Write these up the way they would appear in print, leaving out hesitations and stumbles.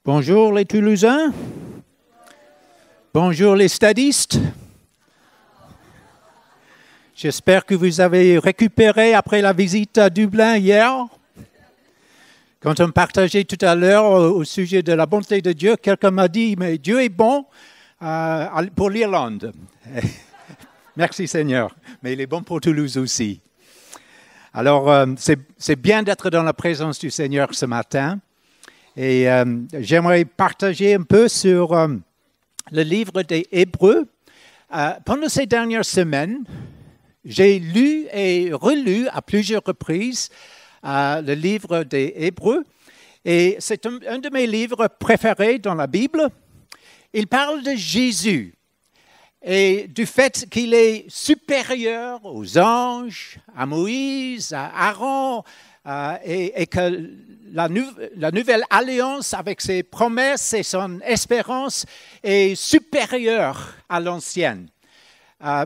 Bonjour les Toulousains. Bonjour les stadistes. J'espère que vous avez récupéré après la visite à Dublin hier. Quand on partageait tout à l'heure au sujet de la bonté de Dieu, quelqu'un m'a dit « Mais Dieu est bon pour l'Irlande. » Merci Seigneur, mais il est bon pour Toulouse aussi. Alors, c'est bien d'être dans la présence du Seigneur ce matin. Et j'aimerais partager un peu sur le livre des Hébreux. Pendant ces dernières semaines, j'ai lu et relu à plusieurs reprises le livre des Hébreux. Et c'est un de mes livres préférés dans la Bible. Il parle de Jésus et du fait qu'il est supérieur aux anges, à Moïse, à Aaron, et que la nouvelle alliance avec ses promesses et son espérance est supérieure à l'ancienne.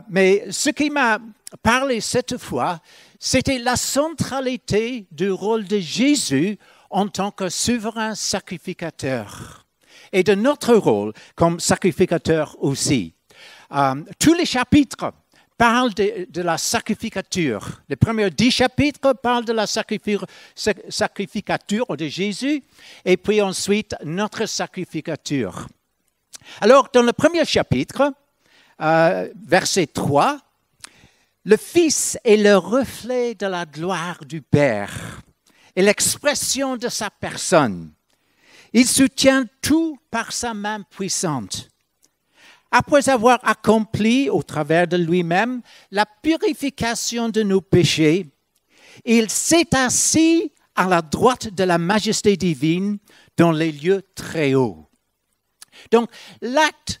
Mais ce qui m'a parlé cette fois, c'était la centralité du rôle de Jésus en tant que souverain sacrificateur et de notre rôle comme sacrificateur aussi. Tous les chapitres parlent de la sacrificature. Les premiers 10 chapitres parlent de la sacrificature de Jésus et puis ensuite notre sacrificature. Alors, dans le premier chapitre, verset 3, le Fils est le reflet de la gloire du Père et l'expression de sa personne. Il soutient tout par sa main puissante. Après avoir accompli au travers de lui-même la purification de nos péchés, il s'est assis à la droite de la majesté divine dans les lieux très hauts. Donc, l'acte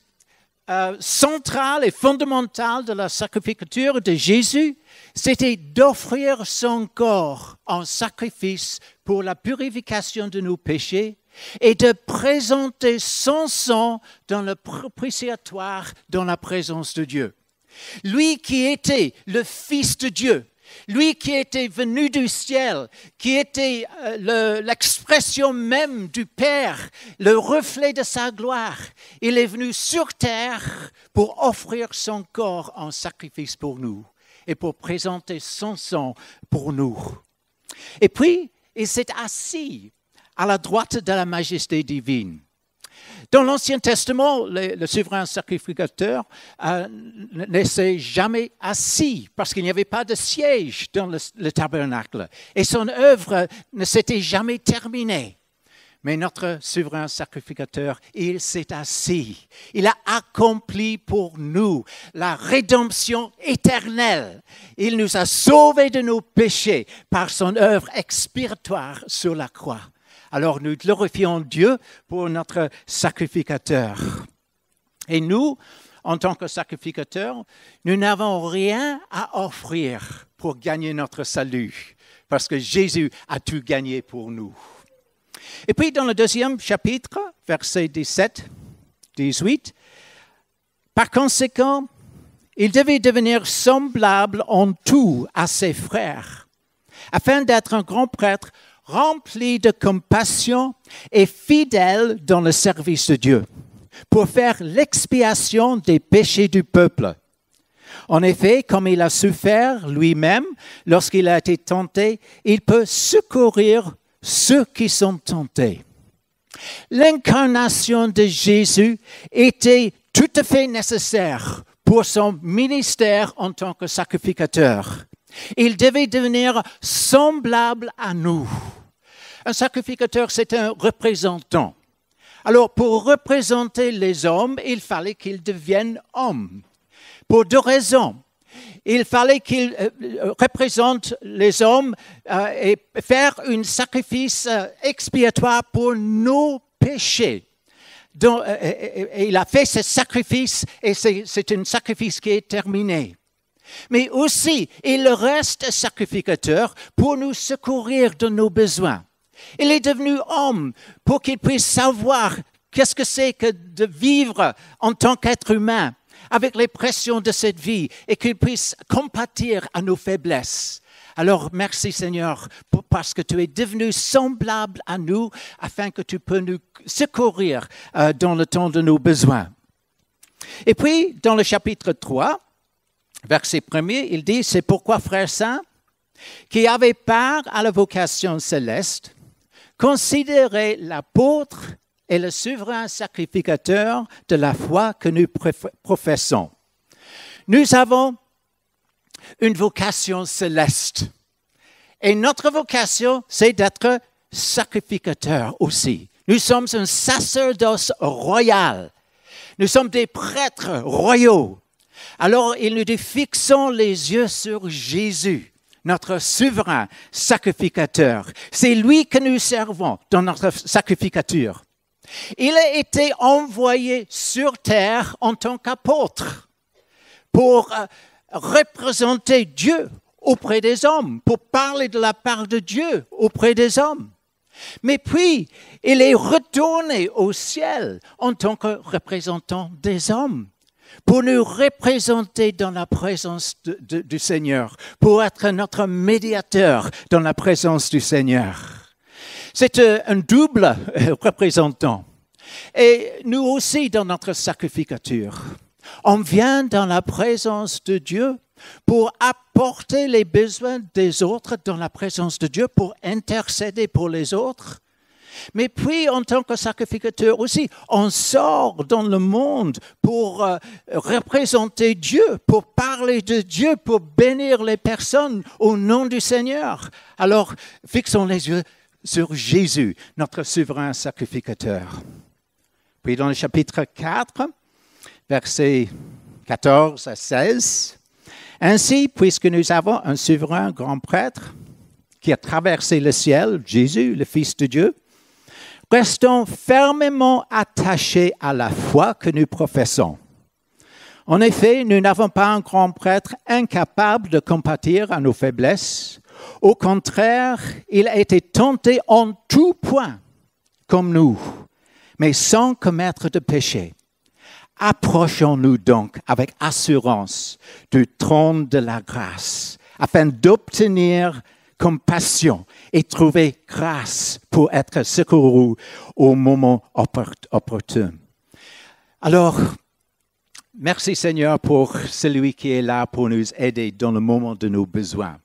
central et fondamental de la sacrificature de Jésus, c'était d'offrir son corps en sacrifice pour la purification de nos péchés et de présenter son sang dans le propitiatoire dans la présence de Dieu. Lui qui était le Fils de Dieu, lui qui était venu du ciel, qui était l'expression même du Père, le reflet de sa gloire, il est venu sur terre pour offrir son corps en sacrifice pour nous et pour présenter son sang pour nous. Et puis, il s'est assis à la droite de la majesté divine. Dans l'Ancien Testament, le souverain sacrificateur ne s'est jamais assis parce qu'il n'y avait pas de siège dans le tabernacle et son œuvre ne s'était jamais terminée. Mais notre souverain sacrificateur, il s'est assis. Il a accompli pour nous la rédemption éternelle. Il nous a sauvés de nos péchés par son œuvre expiatoire sur la croix. Alors nous glorifions Dieu pour notre sacrificateur. Et nous, en tant que sacrificateurs, nous n'avons rien à offrir pour gagner notre salut, parce que Jésus a tout gagné pour nous. Et puis dans le deuxième chapitre, versets 17-18, par conséquent, il devait devenir semblable en tout à ses frères, afin d'être un grand prêtre rempli de compassion et fidèle dans le service de Dieu, pour faire l'expiation des péchés du peuple. En effet, comme il a souffert lui-même lorsqu'il a été tenté, il peut secourir ceux qui sont tentés. L'incarnation de Jésus était tout à fait nécessaire pour son ministère en tant que sacrificateur. Il devait devenir semblable à nous. Un sacrificateur, c'est un représentant. Alors, pour représenter les hommes, il fallait qu'il devienne homme. Pour 2 raisons. Il fallait qu'il représente les hommes et faire un sacrifice expiatoire pour nos péchés. Donc, il a fait ce sacrifice et c'est un sacrifice qui est terminé. Mais aussi, il reste sacrificateur pour nous secourir de nos besoins. Il est devenu homme pour qu'il puisse savoir qu'est-ce que c'est que de vivre en tant qu'être humain avec les pressions de cette vie et qu'il puisse compatir à nos faiblesses, Alors, merci Seigneur, parce que tu es devenu semblable à nous, afin que tu peux nous secourir dans le temps de nos besoins. Et puis, dans le chapitre 3, verset 1er, il dit, « C'est pourquoi, frères saints, qui avez part à la vocation céleste, considérez l'apôtre et le souverain sacrificateur de la foi que nous professons. Nous avons une vocation céleste. Et notre vocation, c'est d'être sacrificateur aussi. Nous sommes un sacerdoce royal. Nous sommes des prêtres royaux. Alors, il nous dit, fixons les yeux sur Jésus, notre souverain sacrificateur. C'est lui que nous servons dans notre sacrificature. Il a été envoyé sur terre en tant qu'apôtre pour représenter Dieu auprès des hommes, pour parler de la part de Dieu auprès des hommes. Mais puis, il est retourné au ciel en tant que représentant des hommes, pour nous représenter dans la présence du Seigneur, pour être notre médiateur dans la présence du Seigneur. C'est un double représentant. Et nous aussi, dans notre sacrificature, on vient dans la présence de Dieu pour apporter les besoins des autres dans la présence de Dieu, pour intercéder pour les autres. Mais puis, en tant que sacrificateur aussi, on sort dans le monde pour représenter Dieu, pour parler de Dieu, pour bénir les personnes au nom du Seigneur. Alors, fixons les yeux sur Jésus, notre souverain sacrificateur. Puis dans le chapitre 4, versets 14 à 16, « Ainsi, puisque nous avons un souverain grand prêtre qui a traversé le ciel, Jésus, le Fils de Dieu, restons fermement attachés à la foi que nous professons. En effet, nous n'avons pas un grand prêtre incapable de compatir à nos faiblesses. Au contraire, il a été tenté en tout point, comme nous, mais sans commettre de péché. Approchons-nous donc avec assurance du trône de la grâce, afin d'obtenir compassion et trouver grâce pour être secouru au moment opportun. » Alors, merci Seigneur pour celui qui est là pour nous aider dans le moment de nos besoins.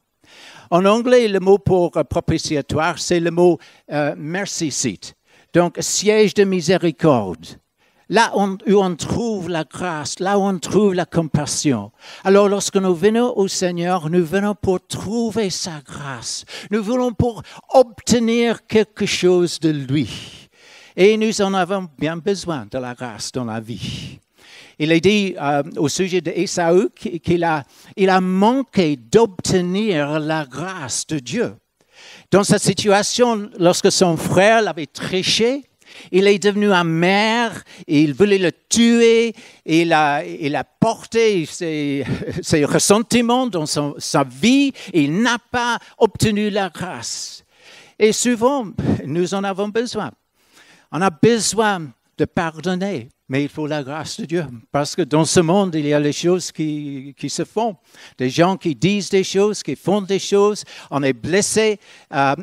En anglais, le mot pour propitiatoire, c'est le mot mercy seat, donc siège de miséricorde. Là où on trouve la grâce, là où on trouve la compassion. Alors lorsque nous venons au Seigneur, nous venons pour trouver sa grâce. Nous venons pour obtenir quelque chose de lui. Et nous en avons bien besoin de la grâce dans la vie. Il est dit au sujet d'Ésaü qu'il a manqué d'obtenir la grâce de Dieu. Dans cette situation, lorsque son frère l'avait triché, il est devenu amer, il voulait le tuer, il a porté ses ressentiments dans sa vie, il n'a pas obtenu la grâce. Et souvent, nous en avons besoin. On a besoin de pardonner, mais il faut la grâce de Dieu. Parce que dans ce monde, il y a les choses qui se font. Des gens qui disent des choses, qui font des choses. On est blessé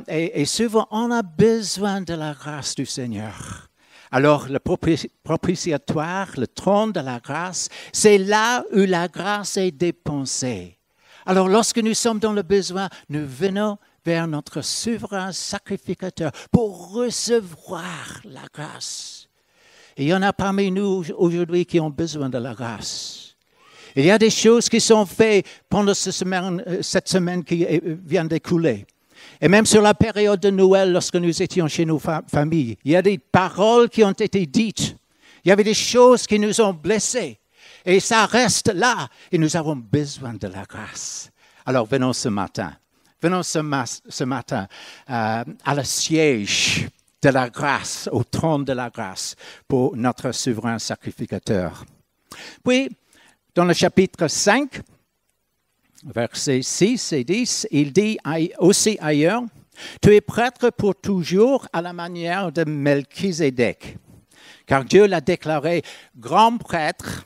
et souvent, on a besoin de la grâce du Seigneur. Alors, le propitiatoire, le trône de la grâce, c'est là où la grâce est dépensée. Alors, lorsque nous sommes dans le besoin, nous venons vers notre souverain sacrificateur pour recevoir la grâce. Et il y en a parmi nous aujourd'hui qui ont besoin de la grâce. Il y a des choses qui sont faites pendant cette semaine qui vient d'écouler. Et même sur la période de Noël, lorsque nous étions chez nos familles, il y a des paroles qui ont été dites. Il y avait des choses qui nous ont blessés. Et ça reste là. Et nous avons besoin de la grâce. Alors venons ce matin. Venons ce matin à le siège de la grâce, au trône de la grâce, pour notre souverain sacrificateur. Puis, dans le chapitre 5, versets 6 et 10, il dit aussi ailleurs, « Tu es prêtre pour toujours à la manière de Melchisédek, car Dieu l'a déclaré grand prêtre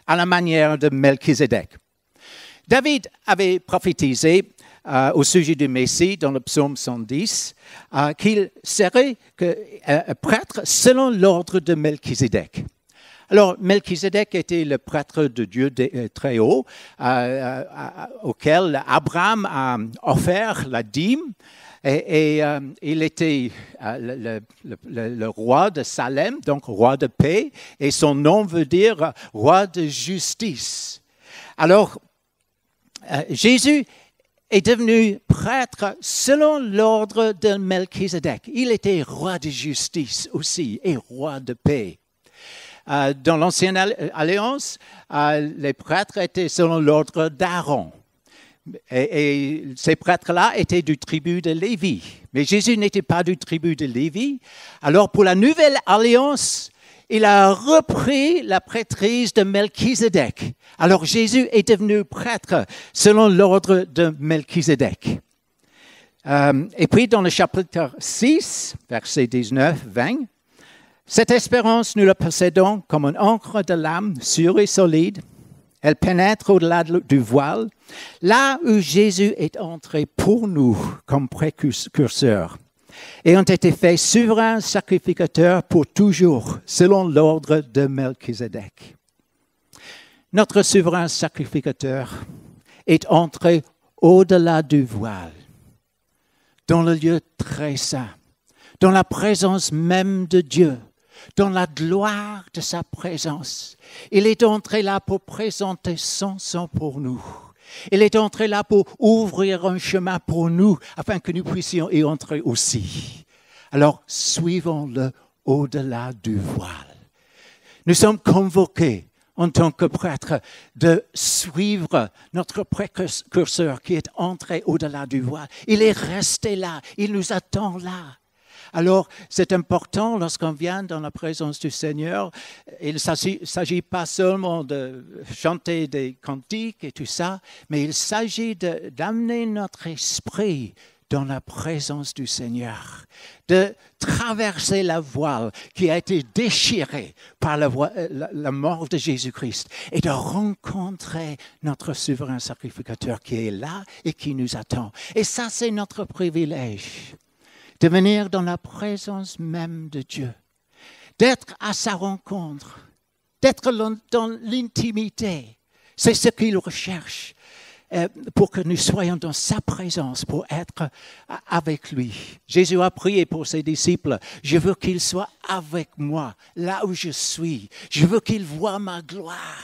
à la manière de Melchisédek. » David avait prophétisé au sujet du Messie dans le psaume 110 qu'il serait prêtre selon l'ordre de Melchizedek. Alors, Melchizedek était le prêtre de Dieu très haut, auquel Abraham a offert la dîme. Et il était le roi de Salem, donc roi de paix, et son nom veut dire roi de justice. Alors, Jésus est devenu prêtre selon l'ordre de Melchizedek. Il était roi de justice aussi et roi de paix. Dans l'Ancienne Alliance, les prêtres étaient selon l'ordre d'Aaron. Et ces prêtres-là étaient du tribu de Lévi. Mais Jésus n'était pas du tribu de Lévi. Alors, pour la Nouvelle Alliance, il a repris la prêtrise de Melchizedek. Alors, Jésus est devenu prêtre selon l'ordre de Melchizedek. Et puis, dans le chapitre 6, versets 19-20, cette espérance, nous la possédons comme une ancre de l'âme, sûre et solide. Elle pénètre au-delà du voile, là où Jésus est entré pour nous comme précurseur, et ont été faits souverains sacrificateurs pour toujours, selon l'ordre de Melchizedek. Notre souverain sacrificateur est entré au-delà du voile, dans le lieu très saint, dans la présence même de Dieu, dans la gloire de sa présence. Il est entré là pour présenter son sang pour nous. Il est entré là pour ouvrir un chemin pour nous, afin que nous puissions y entrer aussi. Alors, suivons-le au-delà du voile. Nous sommes convoqués en tant que prêtres de suivre notre précurseur qui est entré au-delà du voile. Il est resté là, il nous attend là. Alors, c'est important lorsqu'on vient dans la présence du Seigneur. Il ne s'agit pas seulement de chanter des cantiques et tout ça, mais il s'agit d'amener notre esprit dans la présence du Seigneur, de traverser la voile qui a été déchirée par la mort de Jésus-Christ et de rencontrer notre souverain sacrificateur qui est là et qui nous attend. Et ça, c'est notre privilège. De venir dans la présence même de Dieu, d'être à sa rencontre, d'être dans l'intimité. C'est ce qu'il recherche pour que nous soyons dans sa présence, pour être avec lui. Jésus a prié pour ses disciples, je veux qu'ils soient avec moi, là où je suis. Je veux qu'ils voient ma gloire.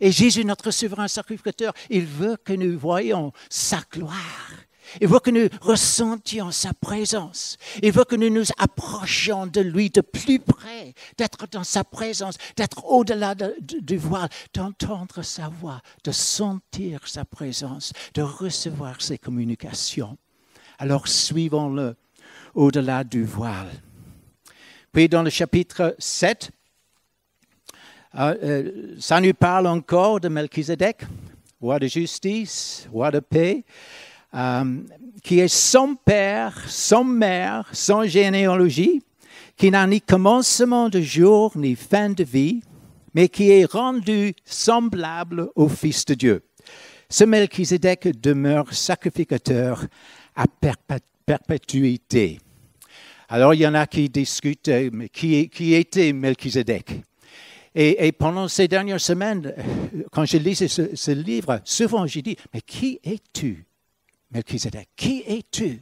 Et Jésus, notre souverain sacrificateur, il veut que nous voyions sa gloire. Il veut que nous ressentions sa présence. Il veut que nous nous approchions de lui de plus près, d'être dans sa présence, d'être au-delà du voile, d'entendre sa voix, de sentir sa présence, de recevoir ses communications. Alors suivons-le au-delà du voile. Puis dans le chapitre 7, ça nous parle encore de Melchizedek, roi de justice, roi de paix. Qui est sans père, sans mère, sans généalogie, qui n'a ni commencement de jour ni fin de vie, mais qui est rendu semblable au Fils de Dieu. Ce Melchizedek demeure sacrificateur à perpétuité. Alors, il y en a qui discutent, mais qui était Melchizedek? Et pendant ces dernières semaines, quand je lisais ce livre, souvent j'ai dit, mais qui es-tu? Melchizedek, qui es-tu?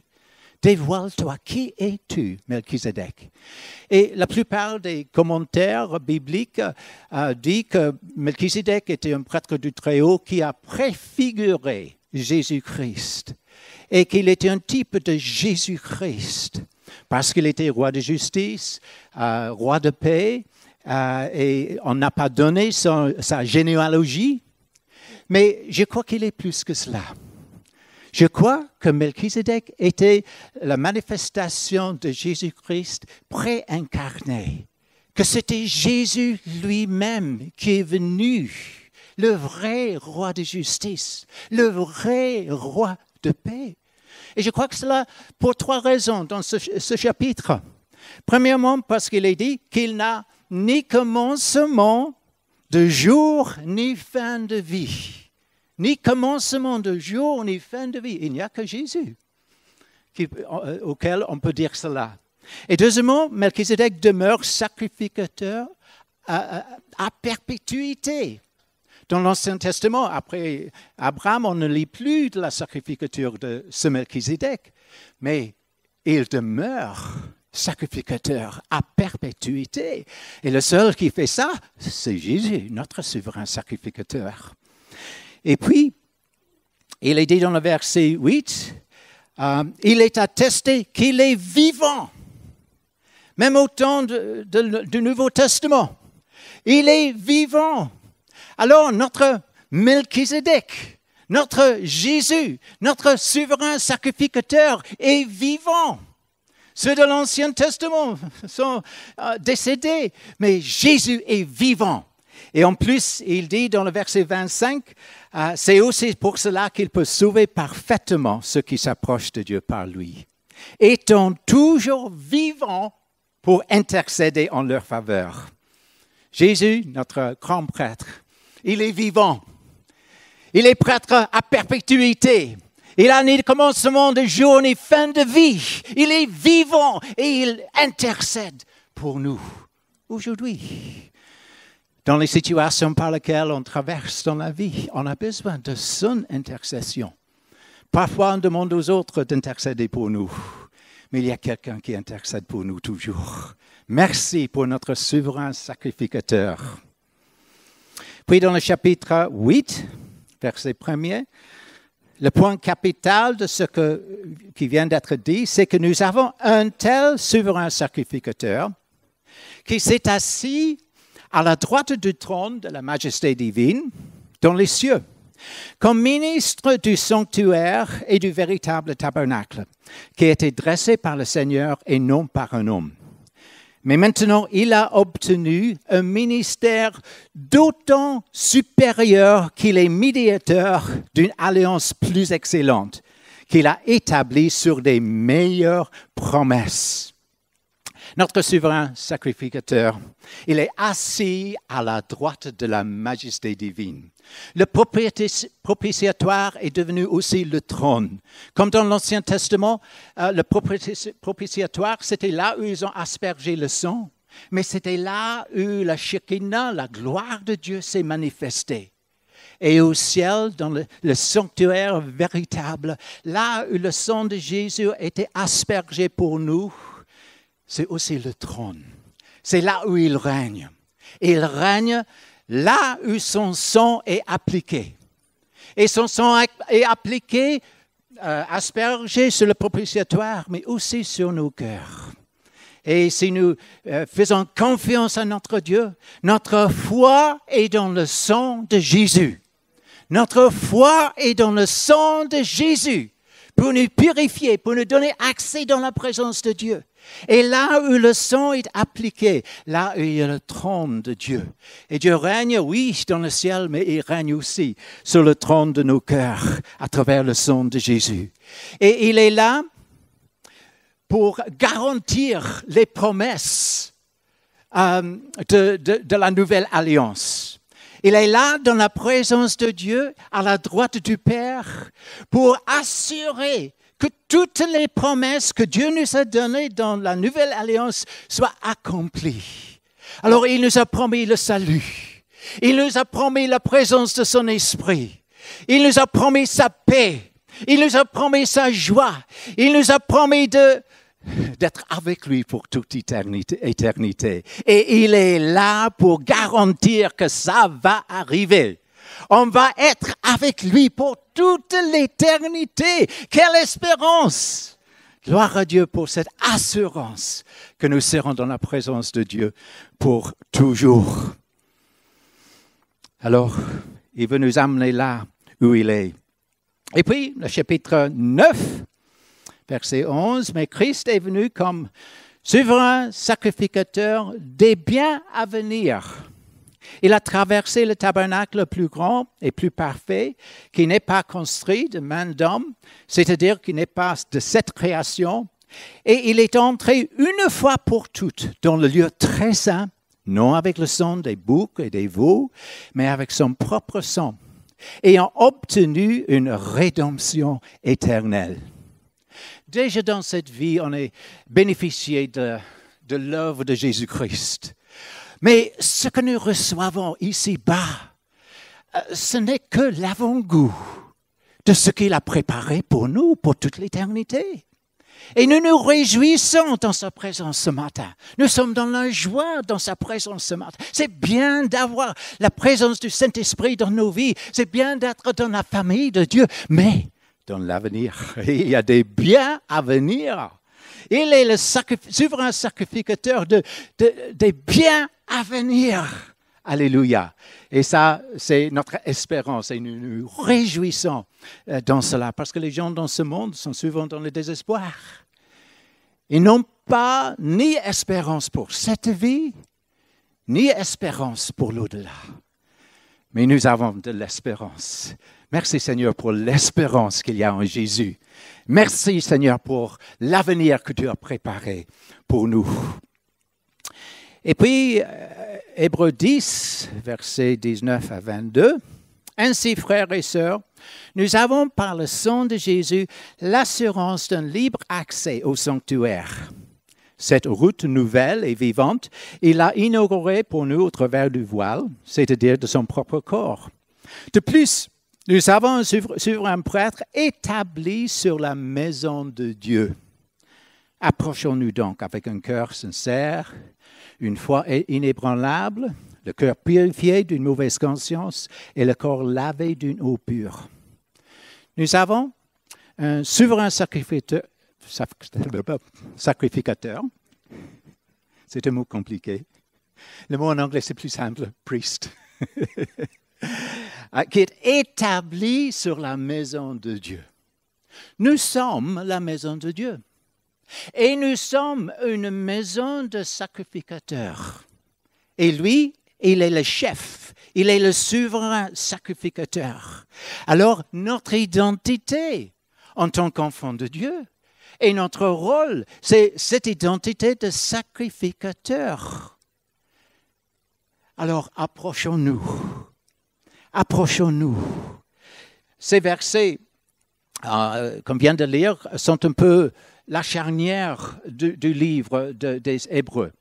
Dévoile-toi, qui es-tu, Melchizedek? Et la plupart des commentaires bibliques disent que Melchizedek était un prêtre du Très-Haut qui a préfiguré Jésus-Christ et qu'il était un type de Jésus-Christ parce qu'il était roi de justice, roi de paix, et on n'a pas donné sa généalogie, mais je crois qu'il est plus que cela. Je crois que Melchizedek était la manifestation de Jésus-Christ pré-incarné, que c'était Jésus lui-même qui est venu, le vrai roi de justice, le vrai roi de paix. Et je crois que cela pour 3 raisons dans ce chapitre. Premièrement, parce qu'il est dit qu'il n'a ni commencement de jour ni fin de vie. ni commencement de jour, ni fin de vie. Il n'y a que Jésus auquel on peut dire cela. Et deuxièmement, Melchizedek demeure sacrificateur à perpétuité. Dans l'Ancien Testament, après Abraham, on ne lit plus de la sacrificature de ce Melchizedek, mais il demeure sacrificateur à perpétuité. Et le seul qui fait ça, c'est Jésus, notre souverain sacrificateur. Et puis, il est dit dans le verset 8, il est attesté qu'il est vivant, même au temps du Nouveau Testament. Il est vivant. Alors, notre Melchizedek, notre Jésus, notre souverain sacrificateur est vivant. Ceux de l'Ancien Testament sont décédés, mais Jésus est vivant. Et en plus, il dit dans le verset 25, c'est aussi pour cela qu'il peut sauver parfaitement ceux qui s'approchent de Dieu par lui, étant toujours vivant pour intercéder en leur faveur. Jésus, notre grand prêtre, il est vivant. Il est prêtre à perpétuité. Il a ni commencement de jour ni fin de vie. Il est vivant et il intercède pour nous aujourd'hui. Dans les situations par lesquelles on traverse dans la vie, on a besoin de son intercession. Parfois, on demande aux autres d'intercéder pour nous, mais il y a quelqu'un qui intercède pour nous toujours. Merci pour notre souverain sacrificateur. Puis dans le chapitre 8, verset 1er, le point capital de ce qui vient d'être dit, c'est que nous avons un tel souverain sacrificateur qui s'est assis à la droite du trône de la majesté divine dans les cieux, comme ministre du sanctuaire et du véritable tabernacle, qui a été dressé par le Seigneur et non par un homme. Mais maintenant, il a obtenu un ministère d'autant supérieur qu'il est médiateur d'une alliance plus excellente, qu'il a établie sur des meilleures promesses. Notre souverain sacrificateur, il est assis à la droite de la majesté divine. Le propitiatoire est devenu aussi le trône. Comme dans l'Ancien Testament, le propitiatoire, c'était là où ils ont aspergé le sang, mais c'était là où la Shekinah, la gloire de Dieu s'est manifestée. Et au ciel, dans le sanctuaire véritable, là où le sang de Jésus était aspergé pour nous, c'est aussi le trône. C'est là où il règne. Et il règne là où son sang est appliqué. Et son sang est appliqué, aspergé sur le propitiatoire, mais aussi sur nos cœurs. Et si nous faisons confiance à notre Dieu, notre foi est dans le sang de Jésus. Notre foi est dans le sang de Jésus pour nous purifier, pour nous donner accès dans la présence de Dieu. Et là où le sang est appliqué, là où il y a le trône de Dieu. Et Dieu règne, oui, dans le ciel, mais il règne aussi sur le trône de nos cœurs à travers le sang de Jésus. Et il est là pour garantir les promesses de la nouvelle alliance. Il est là dans la présence de Dieu, à la droite du Père, pour assurer que toutes les promesses que Dieu nous a données dans la nouvelle alliance soient accomplies. Alors, il nous a promis le salut. Il nous a promis la présence de son esprit. Il nous a promis sa paix. Il nous a promis sa joie. Il nous a promis d'être avec lui pour toute éternité. Et il est là pour garantir que ça va arriver. On va être avec lui pour toute l'éternité. Quelle espérance! Gloire à Dieu pour cette assurance que nous serons dans la présence de Dieu pour toujours. Alors, il veut nous amener là où il est. Et puis, le chapitre 9, verset 11, « Mais Christ est venu comme souverain sacrificateur des biens à venir. » Il a traversé le tabernacle le plus grand et plus parfait, qui n'est pas construit de main d'homme, c'est-à-dire qui n'est pas de cette création. Et il est entré une fois pour toutes dans le lieu très saint, non avec le sang des boucs et des veaux, mais avec son propre sang. et ont obtenu une rédemption éternelle. Déjà dans cette vie, on est bénéficié de l'œuvre de Jésus-Christ. Mais ce que nous recevons ici-bas, ce n'est que l'avant-goût de ce qu'il a préparé pour nous, pour toute l'éternité. Et nous nous réjouissons dans sa présence ce matin. Nous sommes dans la joie dans sa présence ce matin. C'est bien d'avoir la présence du Saint-Esprit dans nos vies. C'est bien d'être dans la famille de Dieu. Mais dans l'avenir, il y a des biens à venir. Il est le souverain sacrificateur des biens à venir. Alléluia. Et ça, c'est notre espérance et nous nous réjouissons dans cela parce que les gens dans ce monde sont souvent dans le désespoir. Ils n'ont pas ni espérance pour cette vie, ni espérance pour l'au-delà. Mais nous avons de l'espérance. Merci Seigneur pour l'espérance qu'il y a en Jésus. Merci Seigneur pour l'avenir que tu as préparé pour nous. Et puis, Hébreux 10, versets 19 à 22. Ainsi, frères et sœurs, nous avons par le sang de Jésus l'assurance d'un libre accès au sanctuaire. Cette route nouvelle et vivante, il l'a inaugurée pour nous au travers du voile, c'est-à-dire de son propre corps. De plus, nous avons un souverain prêtre établi sur la maison de Dieu. Approchons-nous donc avec un cœur sincère, une foi inébranlable, le cœur purifié d'une mauvaise conscience et le corps lavé d'une eau pure. Nous avons un souverain sacrificateur. C'est un mot compliqué. Le mot en anglais, c'est plus simple, priest. Qui est établi sur la maison de Dieu. Nous sommes la maison de Dieu. Et nous sommes une maison de sacrificateurs. Et lui, il est le chef. Il est le souverain sacrificateur. Alors, notre identité en tant qu'enfant de Dieu et notre rôle, c'est cette identité de sacrificateur. Alors, approchons-nous. Approchons-nous. Ces versets qu'on vient de lire sont un peu la charnière du livre des Hébreux.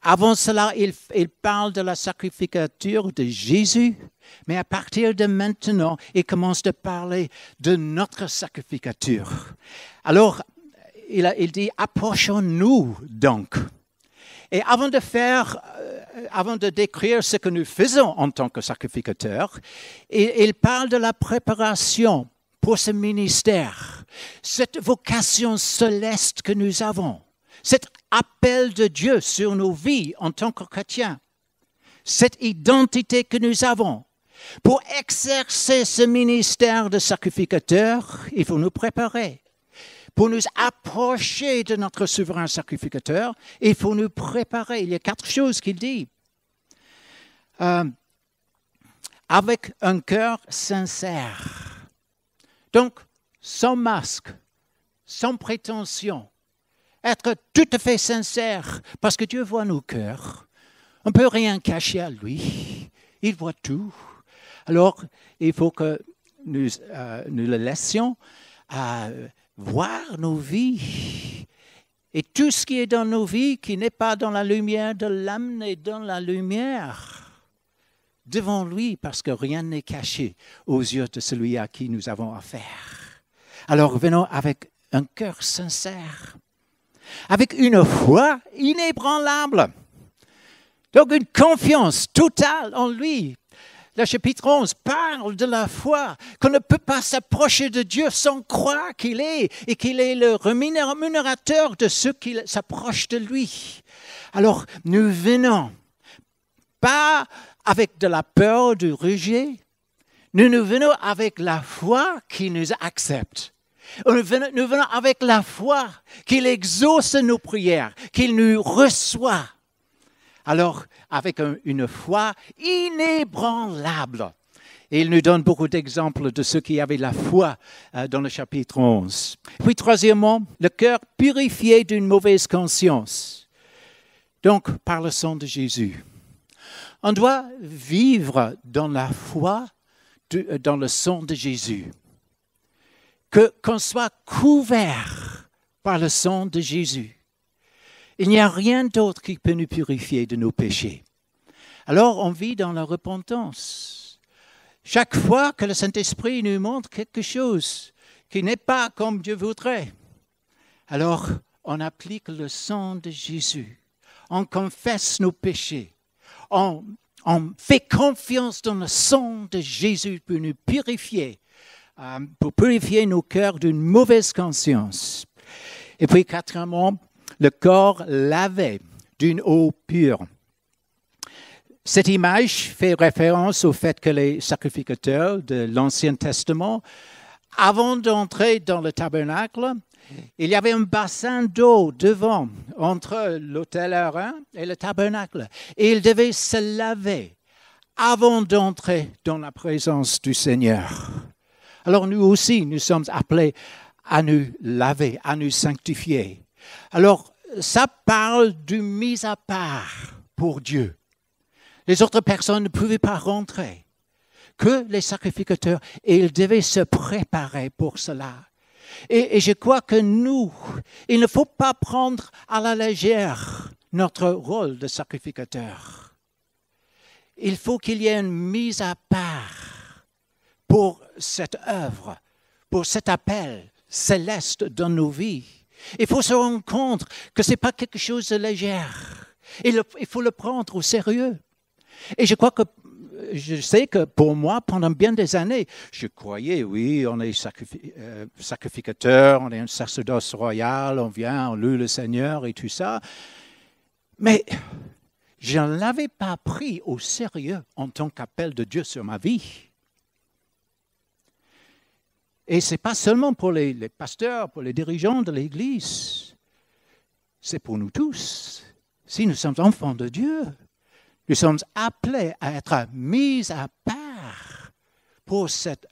Avant cela, il parle de la sacrificature de Jésus, mais à partir de maintenant, il commence de parler de notre sacrificature. Alors, il dit, approchons-nous donc. Et avant de décrire ce que nous faisons en tant que sacrificateurs, il parle de la préparation pour ce ministère, cette vocation céleste que nous avons, cet appel de Dieu sur nos vies en tant que chrétiens, cette identité que nous avons. Pour exercer ce ministère de sacrificateur, il faut nous préparer. Pour nous approcher de notre souverain sacrificateur, il faut nous préparer. Il y a 4 choses qu'il dit. Avec un cœur sincère. Donc, sans masque, sans prétention, être tout à fait sincère, parce que Dieu voit nos cœurs. On ne peut rien cacher à lui. Il voit tout. Alors, il faut que nous le laissions voir nos vies. Et tout ce qui est dans nos vies, qui n'est pas dans la lumière de l'âme, est dans la lumière. Devant lui, parce que rien n'est caché aux yeux de celui à qui nous avons affaire. Alors venons avec un cœur sincère, avec une foi inébranlable, donc une confiance totale en lui. Le chapitre 11 parle de la foi, qu'on ne peut pas s'approcher de Dieu sans croire qu'il est, et qu'il est le rémunérateur de ceux qui s'approchent de lui. Alors nous venons, pas avec de la peur du rejet, nous venons avec la foi qui nous accepte. Nous venons avec la foi qu'il exauce nos prières, qu'il nous reçoit. Alors, avec une foi inébranlable. Et il nous donne beaucoup d'exemples de ceux qui avaient la foi dans le chapitre 11. Puis, troisièmement, le cœur purifié d'une mauvaise conscience. Donc, par le sang de Jésus. On doit vivre dans la foi dans le sang de Jésus. Qu'on soit couvert par le sang de Jésus. Il n'y a rien d'autre qui peut nous purifier de nos péchés. Alors, on vit dans la repentance. Chaque fois que le Saint-Esprit nous montre quelque chose qui n'est pas comme Dieu voudrait, alors on applique le sang de Jésus. On confesse nos péchés. On fait confiance dans le sang de Jésus pour nous purifier, pour purifier nos cœurs d'une mauvaise conscience. Et puis, quatrièmement, le corps lavé d'une eau pure. Cette image fait référence au fait que les sacrificateurs de l'Ancien Testament, avant d'entrer dans le tabernacle, il y avait un bassin d'eau devant, entre l'autel Aaron et le tabernacle. Et ils devaient se laver avant d'entrer dans la présence du Seigneur. Alors nous aussi, nous sommes appelés à nous laver, à nous sanctifier. Alors, ça parle d'une mise à part pour Dieu. Les autres personnes ne pouvaient pas rentrer, que les sacrificateurs, et ils devaient se préparer pour cela. Et je crois que nous, il ne faut pas prendre à la légère notre rôle de sacrificateur. Il faut qu'il y ait une mise à part pour cette œuvre, pour cet appel céleste dans nos vies. Il faut se rendre compte que ce n'est pas quelque chose de léger. Il faut le prendre au sérieux. Et je crois que, je sais que pour moi, pendant bien des années, je croyais, oui, on est sacrificateur, on est un sacerdoce royal, on vient, on loue le Seigneur et tout ça. Mais je ne l'avais pas pris au sérieux en tant qu'appel de Dieu sur ma vie. Et ce n'est pas seulement pour les pasteurs, pour les dirigeants de l'Église. C'est pour nous tous. Si nous sommes enfants de Dieu, nous sommes appelés à être mis à part pour cet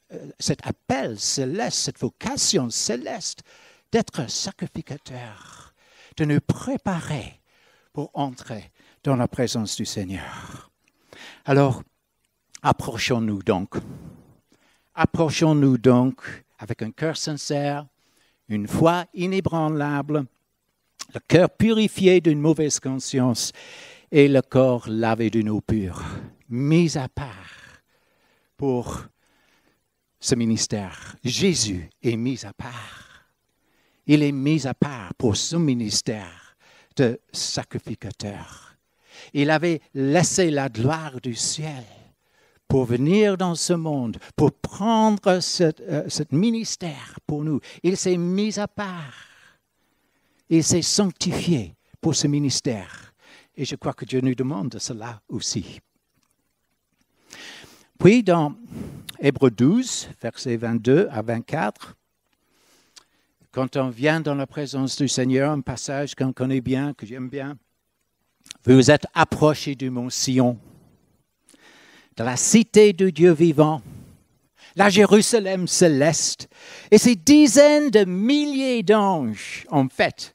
appel céleste, cette vocation céleste d'être sacrificateur, de nous préparer pour entrer dans la présence du Seigneur. Alors, approchons-nous donc. Approchons-nous donc avec un cœur sincère, une foi inébranlable, le cœur purifié d'une mauvaise conscience et le corps lavé d'une eau pure, mis à part pour ce ministère. Jésus est mis à part. Il est mis à part pour ce ministère de sacrificateur. Il avait laissé la gloire du ciel pour venir dans ce monde, pour prendre ce ministère pour nous. Il s'est mis à part. Il s'est sanctifié pour ce ministère. Et je crois que Dieu nous demande cela aussi. Puis dans Hébreux 12, versets 22 à 24, quand on vient dans la présence du Seigneur, un passage qu'on connaît bien, que j'aime bien, vous êtes approchés du mont Sion, de la cité de Dieu vivant, la Jérusalem céleste, et ces dizaines de milliers d'anges, en fait,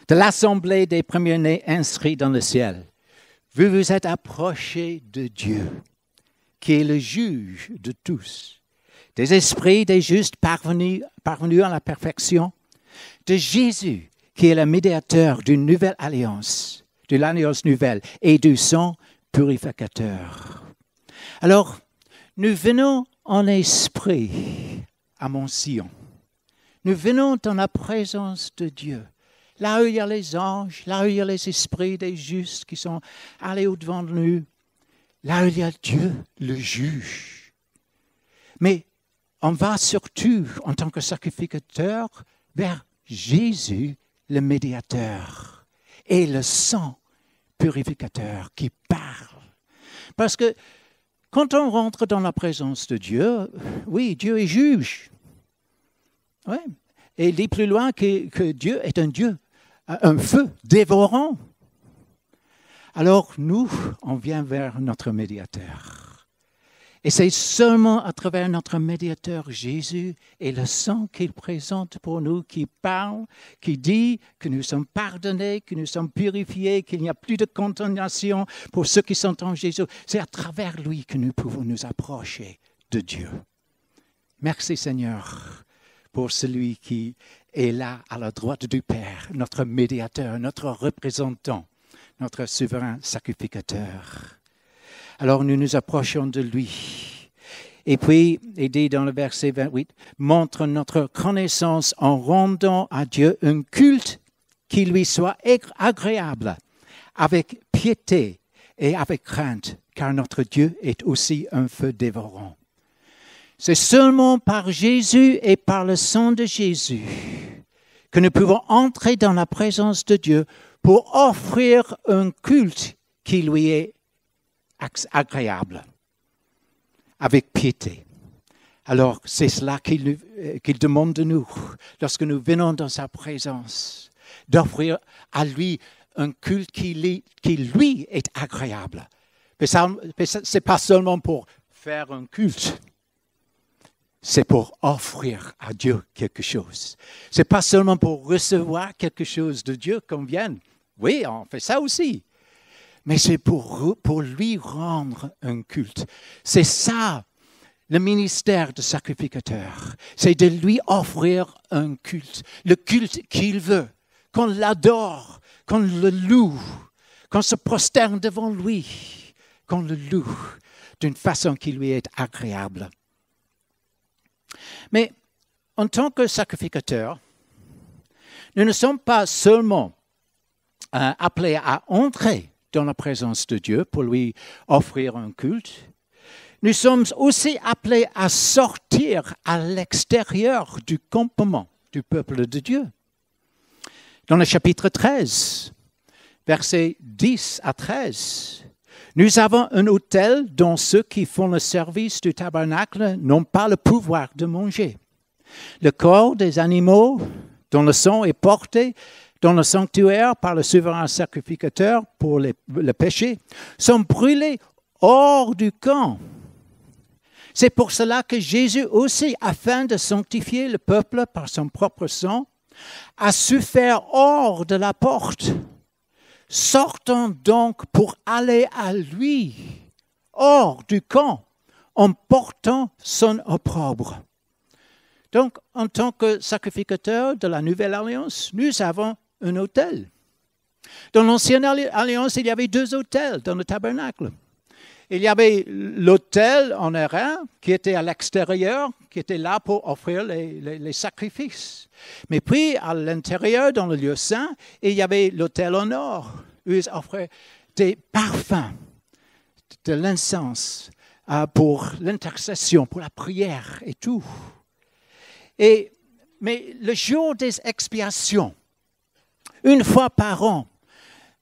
de l'assemblée des premiers-nés inscrits dans le ciel. Vous vous êtes approchés de Dieu, qui est le juge de tous, des esprits des justes parvenus à la perfection, de Jésus, qui est le médiateur d'une nouvelle alliance, de l'alliance nouvelle, et du sang purificateur. Alors, nous venons en esprit à Mont Sion. Nous venons dans la présence de Dieu. Là où il y a les anges, là où il y a les esprits des justes qui sont allés au-devant de nous, là où il y a Dieu, le juge. Mais on va surtout, en tant que sacrificateur, vers Jésus, le médiateur, et le sang purificateur qui parle. Parce que quand on rentre dans la présence de Dieu, oui, Dieu est juge. Oui. Et il dit plus loin que Dieu est un Dieu, un feu dévorant. Alors nous, on vient vers notre médiateur. Et c'est seulement à travers notre médiateur Jésus et le sang qu'il présente pour nous, qui parle, qui dit que nous sommes pardonnés, que nous sommes purifiés, qu'il n'y a plus de condamnation pour ceux qui sont en Jésus. C'est à travers lui que nous pouvons nous approcher de Dieu. Merci Seigneur pour celui qui est là à la droite du Père, notre médiateur, notre représentant, notre souverain sacrificateur. Alors nous nous approchons de lui. Et puis, il dit dans le verset 28, « Montre notre connaissance en rendant à Dieu un culte qui lui soit agréable, avec piété et avec crainte, car notre Dieu est aussi un feu dévorant. » C'est seulement par Jésus et par le sang de Jésus que nous pouvons entrer dans la présence de Dieu pour offrir un culte qui lui est agréable, avec piété. Alors, c'est cela qu'il demande de nous, lorsque nous venons dans sa présence, d'offrir à lui un culte qui lui est agréable. Mais ce n'est pas seulement pour faire un culte, c'est pour offrir à Dieu quelque chose. Ce n'est pas seulement pour recevoir quelque chose de Dieu qu'on vienne. Oui, on fait ça aussi. Mais c'est pour lui rendre un culte. C'est ça, le ministère de sacrificateur. C'est de lui offrir un culte. Le culte qu'il veut, qu'on l'adore, qu'on le loue, qu'on se prosterne devant lui, qu'on le loue d'une façon qui lui est agréable. Mais en tant que sacrificateur, nous ne sommes pas seulement appelés à entrer dans la présence de Dieu pour lui offrir un culte. Nous sommes aussi appelés à sortir à l'extérieur du campement du peuple de Dieu. Dans le chapitre 13, versets 10 à 13, nous avons un autel dont ceux qui font le service du tabernacle n'ont pas le pouvoir de manger. Le corps des animaux dont le sang est porté dans le sanctuaire par le souverain sacrificateur pour le péché sont brûlés hors du camp. C'est pour cela que Jésus aussi, afin de sanctifier le peuple par son propre sang, a souffert hors de la porte. Sortons donc pour aller à lui, hors du camp, en portant son opprobre. Donc, en tant que sacrificateur de la Nouvelle Alliance, nous avons un autel. Dans l'Ancienne Alliance, il y avait 2 autels dans le tabernacle. Il y avait l'autel en airain qui était à l'extérieur, qui était là pour offrir les sacrifices. Mais puis, à l'intérieur, dans le lieu saint, il y avait l'autel en or, où ils offraient des parfums, de l'encens pour l'intercession, pour la prière et tout. Mais le jour des expiations, une fois par an,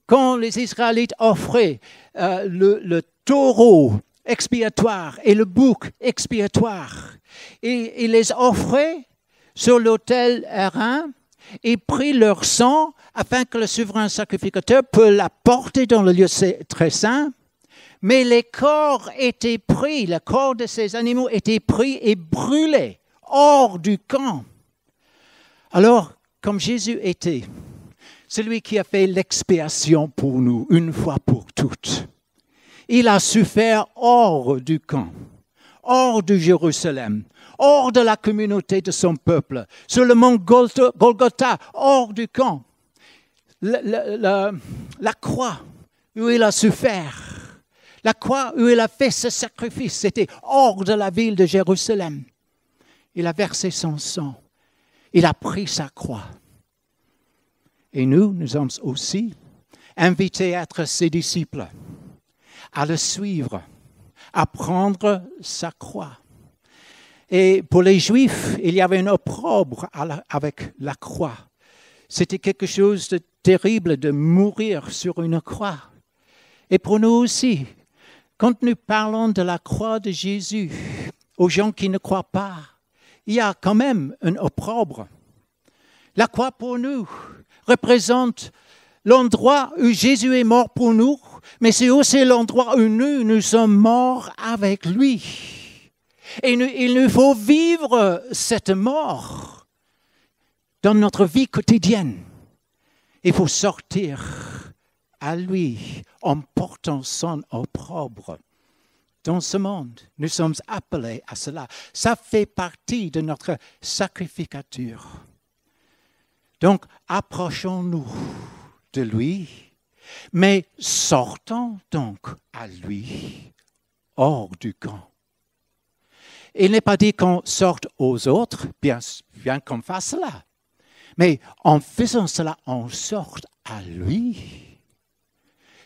quand les Israélites offraient le taureau expiatoire et le bouc expiatoire, et ils les offraient sur l'autel airain et prit leur sang afin que le souverain sacrificateur puisse la porter dans le lieu très saint. Mais les corps étaient pris, le corps de ces animaux était pris et brûlé hors du camp. Alors, comme Jésus était celui qui a fait l'expiation pour nous, une fois pour toutes, il a souffert hors du camp, hors de Jérusalem, hors de la communauté de son peuple, sur le mont Golgotha, hors du camp. La croix où il a souffert, la croix où il a fait ce sacrifice, c'était hors de la ville de Jérusalem. Il a versé son sang, il a pris sa croix. Et nous sommes aussi invités à être ses disciples, à le suivre, à prendre sa croix. Et pour les Juifs, il y avait un opprobre avec la croix. C'était quelque chose de terrible de mourir sur une croix. Et pour nous aussi, quand nous parlons de la croix de Jésus aux gens qui ne croient pas, il y a quand même un opprobre. La croix pour nous représente l'endroit où Jésus est mort pour nous, mais c'est aussi l'endroit où nous sommes morts avec lui. Et il nous faut vivre cette mort dans notre vie quotidienne. Il faut sortir à lui en portant son opprobre dans ce monde. Nous sommes appelés à cela. Ça fait partie de notre sacrificature. Donc, approchons-nous de lui, mais sortons donc à lui hors du camp. Il n'est pas dit qu'on sorte aux autres, bien qu'on fasse cela. Mais en faisant cela, on sort à lui.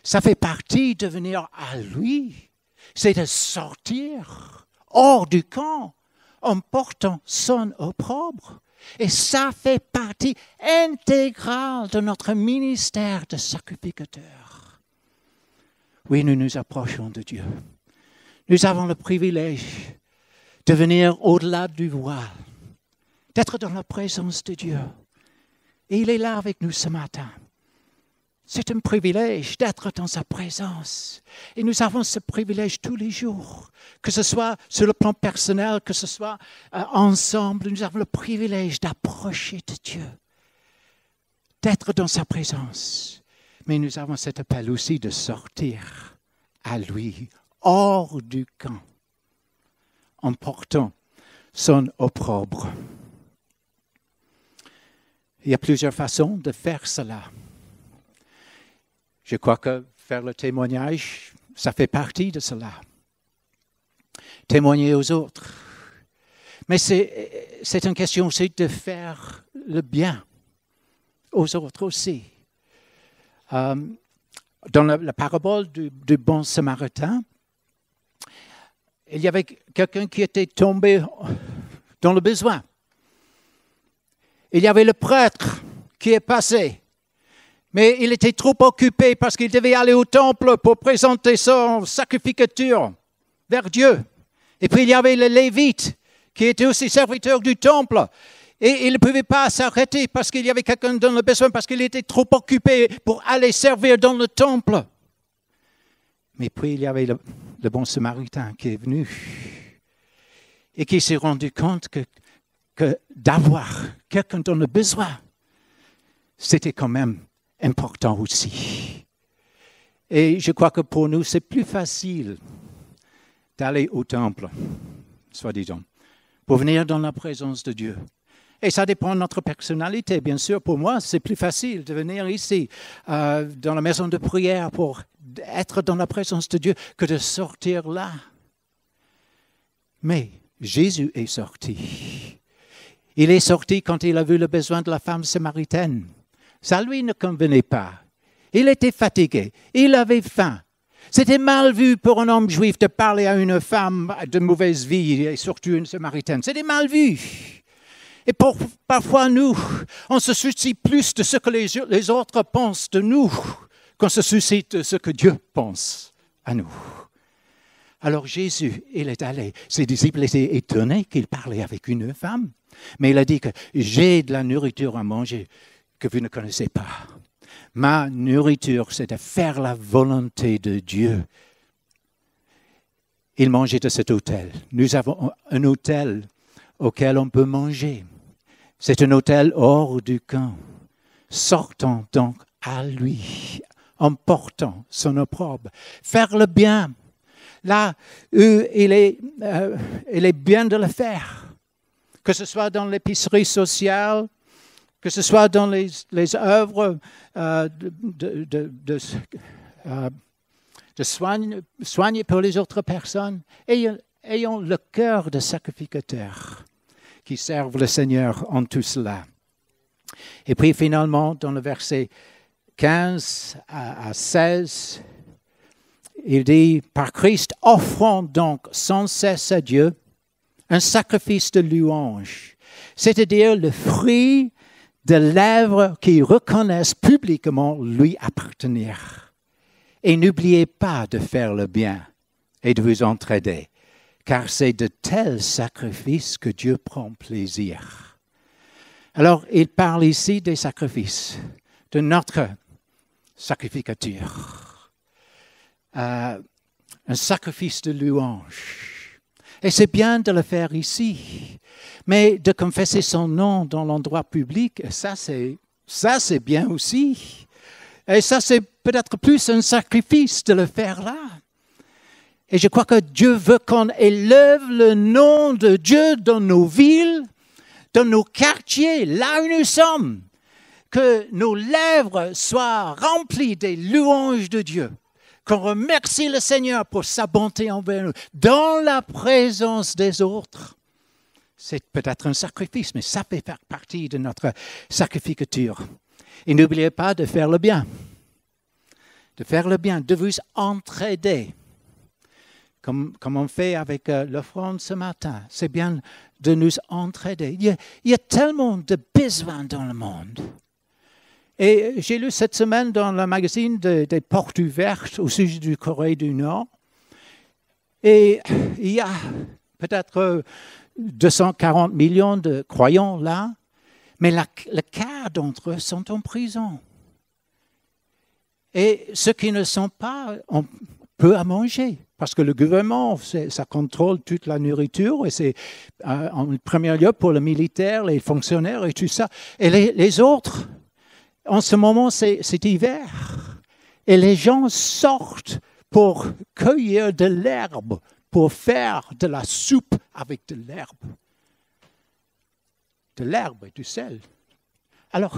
Ça fait partie de venir à lui. C'est de sortir hors du camp en portant son opprobre. Et ça fait partie intégrale de notre ministère de sacrificateur. Oui, nous nous approchons de Dieu. Nous avons le privilège de venir au-delà du voile, d'être dans la présence de Dieu. Et il est là avec nous ce matin. C'est un privilège d'être dans sa présence. Et nous avons ce privilège tous les jours, que ce soit sur le plan personnel, que ce soit ensemble. Nous avons le privilège d'approcher de Dieu, d'être dans sa présence. Mais nous avons cet appel aussi de sortir à lui, hors du camp, en portant son opprobre. Il y a plusieurs façons de faire cela. Je crois que faire le témoignage, ça fait partie de cela. Témoigner aux autres. Mais c'est une question aussi de faire le bien aux autres aussi. Dans la parabole du bon Samaritain, il y avait quelqu'un qui était tombé dans le besoin. Il y avait le prêtre qui est passé. Mais il était trop occupé parce qu'il devait aller au temple pour présenter son sacrificature vers Dieu. Et puis il y avait le Lévite qui était aussi serviteur du temple. Et il ne pouvait pas s'arrêter parce qu'il y avait quelqu'un dans le besoin, parce qu'il était trop occupé pour aller servir dans le temple. Mais puis il y avait le bon Samaritain qui est venu et qui s'est rendu compte que d'avoir quelqu'un dans le besoin, c'était quand même important aussi. Et je crois que pour nous, c'est plus facile d'aller au temple, soi-disant, pour venir dans la présence de Dieu. Et ça dépend de notre personnalité, bien sûr. Pour moi, c'est plus facile de venir ici, dans la maison de prière, pour être dans la présence de Dieu, que de sortir là. Mais Jésus est sorti. Il est sorti quand il a vu le besoin de la femme samaritaine. Ça lui ne convenait pas. Il était fatigué. Il avait faim. C'était mal vu pour un homme juif de parler à une femme de mauvaise vie, et surtout une samaritaine. C'était mal vu. Et parfois, nous, on se soucie plus de ce que les autres pensent de nous qu'on se soucie de ce que Dieu pense à nous. Alors Jésus, il est allé. Ses disciples étaient étonnés qu'il parlait avec une femme. Mais il a dit que j'ai de la nourriture à manger que vous ne connaissez pas. Ma nourriture, c'est de faire la volonté de Dieu. Il mangeait de cet autel. Nous avons un autel auquel on peut manger. C'est un autel hors du camp. Sortons donc à lui, en portant son opprobre. Faire le bien. Là où il est bien de le faire. Que ce soit dans l'épicerie sociale, que ce soit dans les œuvres de soigner pour les autres personnes. Ayons le cœur de sacrificateurs qui servent le Seigneur en tout cela. Et puis finalement, dans le verset 15 à 16, il dit, « Par Christ, offrons donc sans cesse à Dieu un sacrifice de louange, c'est-à-dire le fruit de lèvres qui reconnaissent publiquement lui appartenir. Et n'oubliez pas de faire le bien et de vous entraider, car c'est de tels sacrifices que Dieu prend plaisir. » Alors, il parle ici des sacrifices, de notre sacrificature. Un sacrifice de louange. Et c'est bien de le faire ici, mais de confesser son nom dans l'endroit public, ça c'est bien aussi. Et ça c'est peut-être plus un sacrifice de le faire là. Et je crois que Dieu veut qu'on élève le nom de Dieu dans nos villes, dans nos quartiers, là où nous sommes. Que nos lèvres soient remplies des louanges de Dieu. Qu'on remercie le Seigneur pour sa bonté envers nous, dans la présence des autres. C'est peut-être un sacrifice, mais ça fait partie de notre sacrificature. Et n'oubliez pas de faire le bien. De faire le bien, de vous entraider. Comme on fait avec l'offrande ce matin. C'est bien de nous entraider. Il y a tellement de besoins dans le monde. Et j'ai lu cette semaine dans le magazine des Portes ouvertes au sujet du Corée du Nord. Et il y a peut-être 240 millions de croyants là, mais le quart d'entre eux sont en prison. Et ceux qui ne sont pas ont peu à manger, parce que le gouvernement, ça contrôle toute la nourriture, et c'est en premier lieu pour les militaires, les fonctionnaires et tout ça. Et les autres, en ce moment, c'est hiver. Et les gens sortent pour cueillir de l'herbe, pour faire de la soupe avec de l'herbe. De l'herbe et du sel. Alors,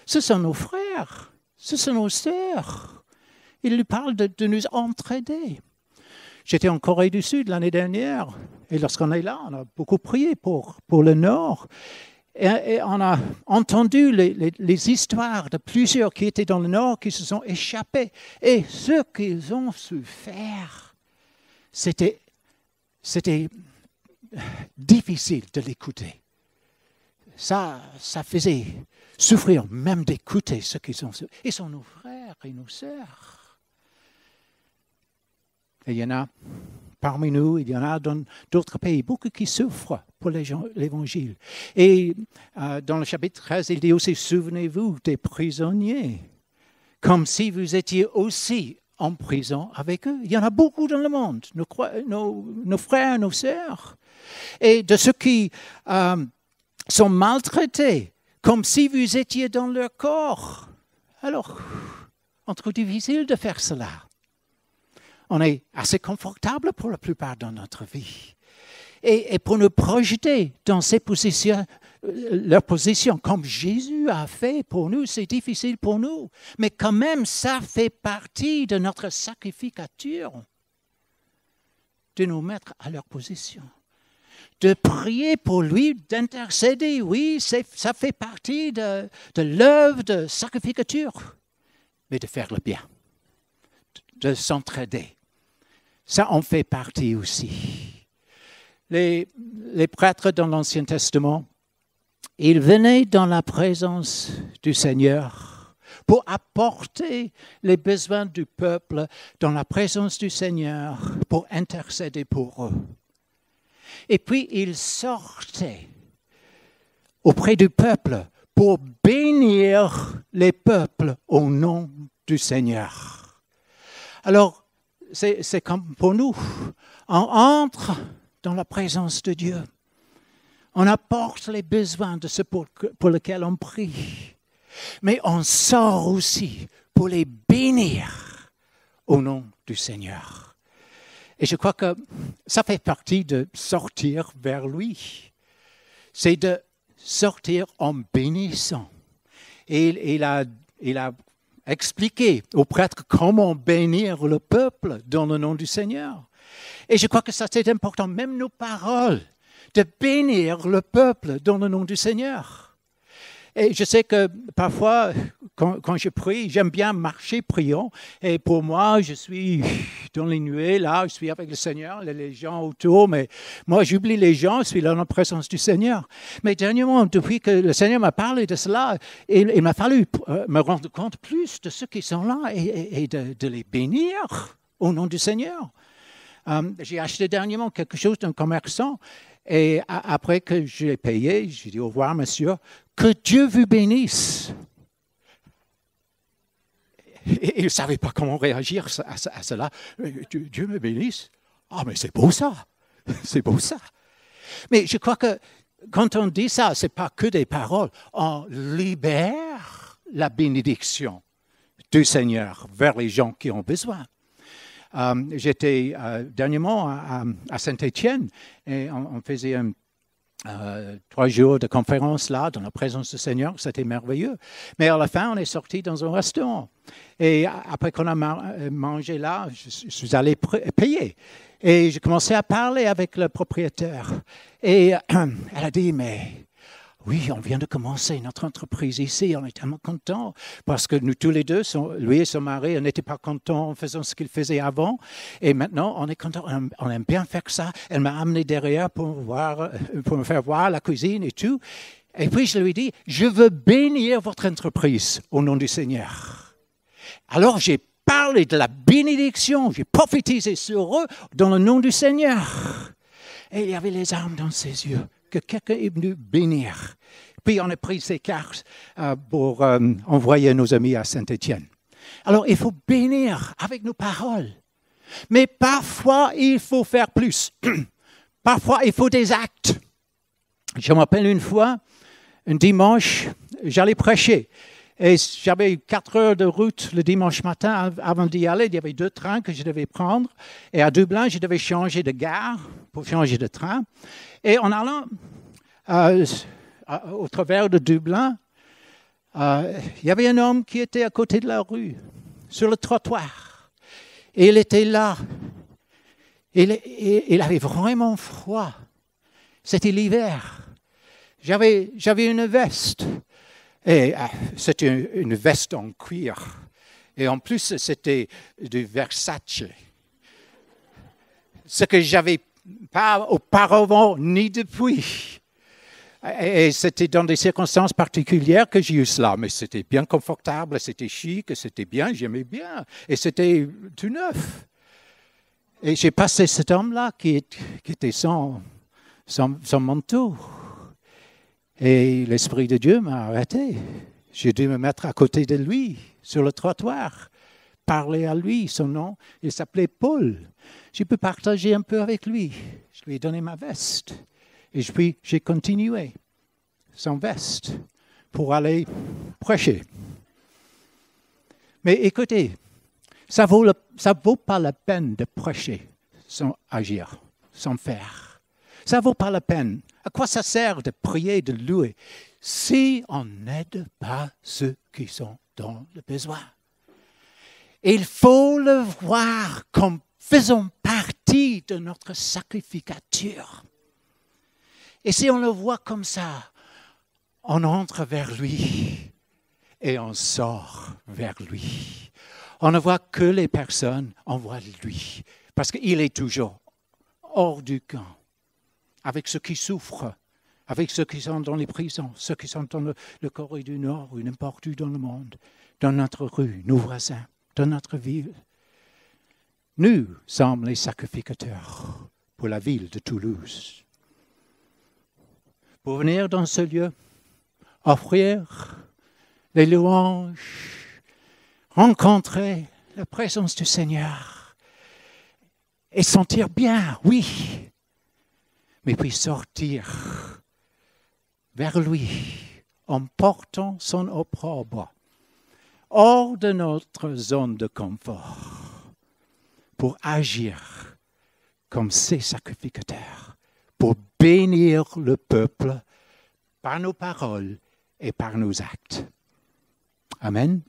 ce sont nos frères, ce sont nos sœurs. Il lui parle de nous entraider. J'étais en Corée du Sud l'année dernière, et lorsqu'on est là, on a beaucoup prié pour le Nord. Et on a entendu les histoires de plusieurs qui étaient dans le Nord, qui se sont échappés. Et ce qu'ils ont su faire, c'était difficile de l'écouter. Ça faisait souffrir même d'écouter ce qu'ils ont su. Ils sont nos frères et nos sœurs. Et il y en a parmi nous, il y en a dans d'autres pays, beaucoup qui souffrent pour l'Évangile. Et dans le chapitre 13, il dit aussi, souvenez-vous des prisonniers, comme si vous étiez aussi en prison avec eux. Il y en a beaucoup dans le monde, nos frères, nos sœurs. Et de ceux qui sont maltraités, comme si vous étiez dans leur corps. Alors, on trouve difficile de faire cela. On est assez confortable pour la plupart dans notre vie. Et pour nous projeter dans ces positions, leur position, comme Jésus a fait pour nous, c'est difficile pour nous. Mais quand même, ça fait partie de notre sacrificature, de nous mettre à leur position. De prier pour lui, d'intercéder, oui, ça fait partie de l'œuvre de sacrificature. Mais de faire le bien, de s'entraider. Ça en fait partie aussi. Les prêtres dans l'Ancien Testament, ils venaient dans la présence du Seigneur pour apporter les besoins du peuple dans la présence du Seigneur, pour intercéder pour eux. Et puis, ils sortaient auprès du peuple pour bénir les peuples au nom du Seigneur. Alors, c'est comme pour nous. On entre dans la présence de Dieu. On apporte les besoins de ceux pour lesquels on prie. Mais on sort aussi pour les bénir au nom du Seigneur. Et je crois que ça fait partie de sortir vers lui. C'est de sortir en bénissant. Et il a expliqué aux prêtres comment bénir le peuple dans le nom du Seigneur. Et je crois que ça c'est important, même nos paroles, de bénir le peuple dans le nom du Seigneur. Et je sais que parfois, quand je prie, j'aime bien marcher priant. Et pour moi, je suis dans les nuées, là, je suis avec le Seigneur, les gens autour. Mais moi, j'oublie les gens, je suis là dans la présence du Seigneur. Mais dernièrement, depuis que le Seigneur m'a parlé de cela, il m'a fallu me rendre compte plus de ceux qui sont là et de les bénir au nom du Seigneur. J'ai acheté dernièrement quelque chose d'un commerçant. Et après que j'ai payé, j'ai dit au revoir, monsieur, que Dieu vous bénisse. Et il ne savait pas comment réagir à cela. Dieu me bénisse. Ah, mais c'est beau ça. C'est beau ça. Mais je crois que quand on dit ça, ce n'est pas que des paroles. On libère la bénédiction du Seigneur vers les gens qui ont besoin. J'étais dernièrement à Saint-Étienne et on faisait 3 jours de conférence là, dans la présence du Seigneur. C'était merveilleux. Mais à la fin, on est sorti dans un restaurant. Et après qu'on a mangé là, je suis allé payer. Et j'ai commencé à parler avec le propriétaire. Et elle a dit, mais oui, on vient de commencer notre entreprise ici, on est tellement contents parce que nous tous les deux, lui et son mari, on n'était pas contents en faisant ce qu'ils faisaient avant. Et maintenant, on est contents, on aime bien faire ça. Elle m'a amené derrière pour me faire voir la cuisine et tout. Et puis je lui ai dit, je veux bénir votre entreprise au nom du Seigneur. Alors j'ai parlé de la bénédiction, j'ai prophétisé sur eux dans le nom du Seigneur. Et il y avait les larmes dans ses yeux, que quelqu'un est venu bénir. Puis on a pris ces cartes pour envoyer nos amis à Saint-Étienne. Alors il faut bénir avec nos paroles. Mais parfois il faut faire plus. Parfois il faut des actes. Je me rappelle une fois, un dimanche, j'allais prêcher. Et j'avais 4 heures de route le dimanche matin. Avant d'y aller, il y avait 2 trains que je devais prendre. Et à Dublin, je devais changer de gare pour changer de train. Et en allant au travers de Dublin, il y avait un homme qui était à côté de la rue, sur le trottoir. Et il était là. Il avait vraiment froid. C'était l'hiver. J'avais une veste. Et c'était une veste en cuir. Et en plus, c'était du Versace. Ce que je n'avais pas auparavant ni depuis. Et c'était dans des circonstances particulières que j'ai eu cela. Mais c'était bien confortable, c'était chic, c'était bien, j'aimais bien. Et c'était tout neuf. Et j'ai passé cet homme-là qui était sans manteau. Et l'Esprit de Dieu m'a arrêté. J'ai dû me mettre à côté de lui, sur le trottoir, parler à lui. Son nom, il s'appelait Paul. J'ai pu partager un peu avec lui. Je lui ai donné ma veste. Et puis, j'ai continué sans veste pour aller prêcher. Mais écoutez, ça vaut pas la peine de prêcher sans agir, sans faire. Ça ne vaut pas la peine. À quoi ça sert de prier, de louer, si on n'aide pas ceux qui sont dans le besoin? Il faut le voir comme faisant partie de notre sacrificature. Et si on le voit comme ça, on entre vers lui et on sort vers lui. On ne voit que les personnes, on voit lui, parce qu'il est toujours hors du camp. Avec ceux qui souffrent, avec ceux qui sont dans les prisons, ceux qui sont dans le Corée du Nord ou n'importe où dans le monde, dans notre rue, nos voisins, dans notre ville. Nous sommes les sacrificateurs pour la ville de Toulouse. Pour venir dans ce lieu, offrir les louanges, rencontrer la présence du Seigneur et sentir bien, oui, mais puis sortir vers lui en portant son opprobre hors de notre zone de confort pour agir comme ses sacrificateurs, pour bénir le peuple par nos paroles et par nos actes. Amen.